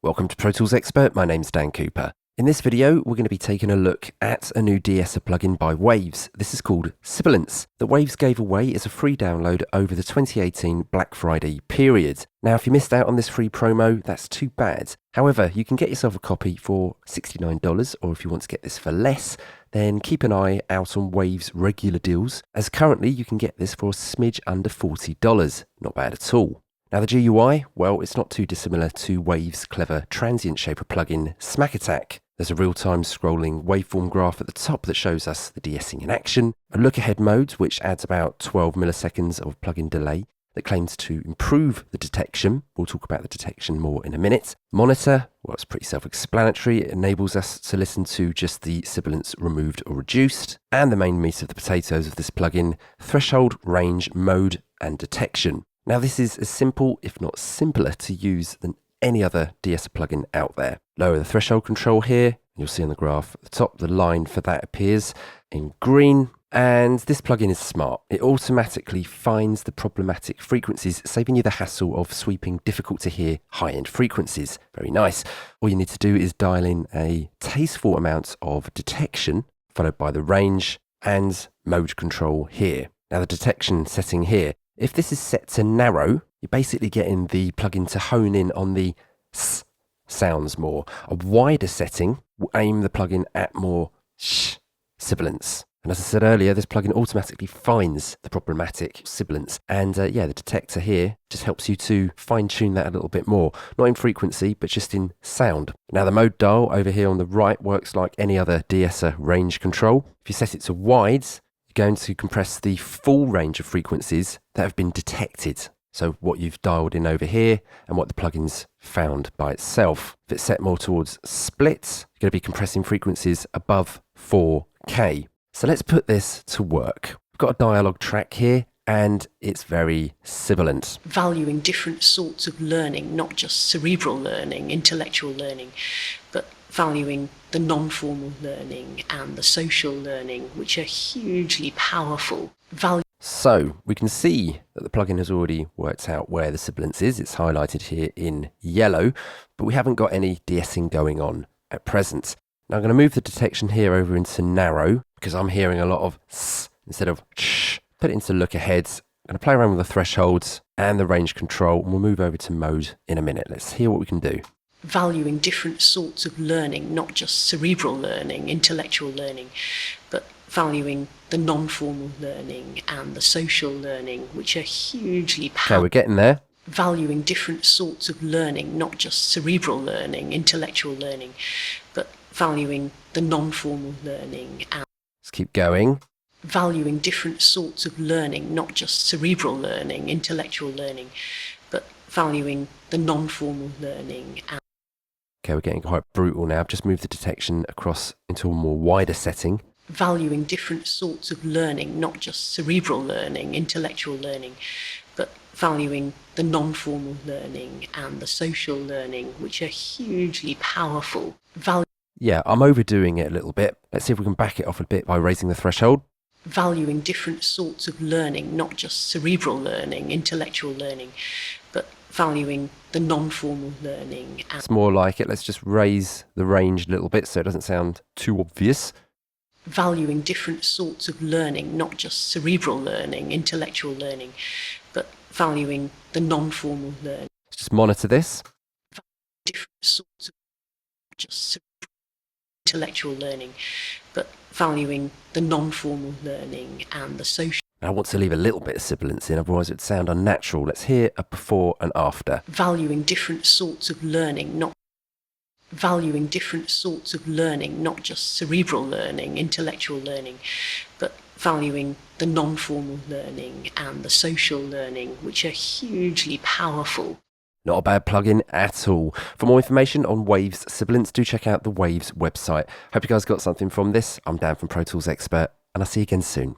Welcome to Pro Tools Expert, my name's Dan Cooper. In this video, we're going to be taking a look at a new de-esser plugin by Waves. This is called Sibilance, that Waves gave away as a free download over the 2018 Black Friday period. Now, if you missed out on this free promo, that's too bad. However, you can get yourself a copy for $69, or if you want to get this for less, then keep an eye out on Waves' regular deals, as currently you can get this for a smidge under $40. Not bad at all. Now the GUI, well, it's not too dissimilar to Waves' clever transient shaper plugin, Smack Attack. There's a real-time scrolling waveform graph at the top that shows us the de-essing in action, a look-ahead mode which adds about 12 milliseconds of plugin delay that claims to improve the detection. We'll talk about the detection more in a minute. Monitor, well, it's pretty self-explanatory. It enables us to listen to just the sibilance removed or reduced. And the main meat of the potatoes of this plugin, threshold, range, mode, and detection. Now this is as simple, if not simpler, to use than any other de-esser plugin out there. Lower the threshold control here. You'll see on the graph at the top, the line for that appears in green. And this plugin is smart. It automatically finds the problematic frequencies, saving you the hassle of sweeping difficult to hear high-end frequencies. Very nice. All you need to do is dial in a tasteful amount of detection, followed by the range and mode control here. Now the detection setting here, if this is set to narrow, you're basically getting the plugin to hone in on the s sounds more. A wider setting will aim the plugin at more sh sibilance. And as I said earlier, this plugin automatically finds the problematic sibilance. And the detector here just helps you to fine-tune that a little bit more. Not in frequency, but just in sound. Now the mode dial over here on the right works like any other de-esser range control. If you set it to wides, going to compress the full range of frequencies that have been detected. So what you've dialed in over here and what the plugin's found by itself. If it's set more towards splits, you're going to be compressing frequencies above 4K. So let's put this to work. We've got a dialogue track here and it's very sibilant. Valuing different sorts of learning, not just cerebral learning, intellectual learning, but valuing the non-formal learning and the social learning, which are hugely powerful. So we can see that the plugin has already worked out where the sibilance is. It's highlighted here in yellow, but we haven't got any de-essing going on at present. Now I'm going to move the detection here over into narrow because I'm hearing a lot of s instead of ch. Put it into look ahead. I'm going to play around with the thresholds and the range control, and we'll move over to mode in a minute. Let's hear what we can do. Valuing different sorts of learning, not just cerebral learning, intellectual learning, but valuing the non-formal learning and the social learning, which are hugely powerful. Okay, we're getting there. Valuing different sorts of learning, not just cerebral learning, intellectual learning, but valuing the non-formal learning. And let's keep going. Valuing different sorts of learning, not just cerebral learning, intellectual learning, but valuing the non-formal learning. And okay, we're getting quite brutal now. I've just moved the detection across into a more wider setting. Valuing different sorts of learning, not just cerebral learning, intellectual learning, but valuing the non-formal learning and the social learning, which are hugely powerful. Yeah, I'm overdoing it a little bit. Let's see if we can back it off a bit by raising the threshold. Valuing different sorts of learning, not just cerebral learning, intellectual learning, but valuing the non-formal learning. It's more like it. Let's just raise the range a little bit so it doesn't sound too obvious. Valuing different sorts of learning, not just cerebral learning, intellectual learning, but valuing the non-formal learning. Let's just monitor this. Different sorts of just cerebral, intellectual learning, but valuing the non-formal learning and the social. I want to leave a little bit of sibilance in, otherwise it would sound unnatural. Let's hear a before and after. Valuing different sorts of learning, not valuing different sorts of learning, not just cerebral learning, intellectual learning, but valuing the non-formal learning and the social learning, which are hugely powerful. Not a bad plugin at all. For more information on Waves Sibilance, do check out the Waves website. Hope you guys got something from this. I'm Dan from Pro Tools Expert, and I'll see you again soon.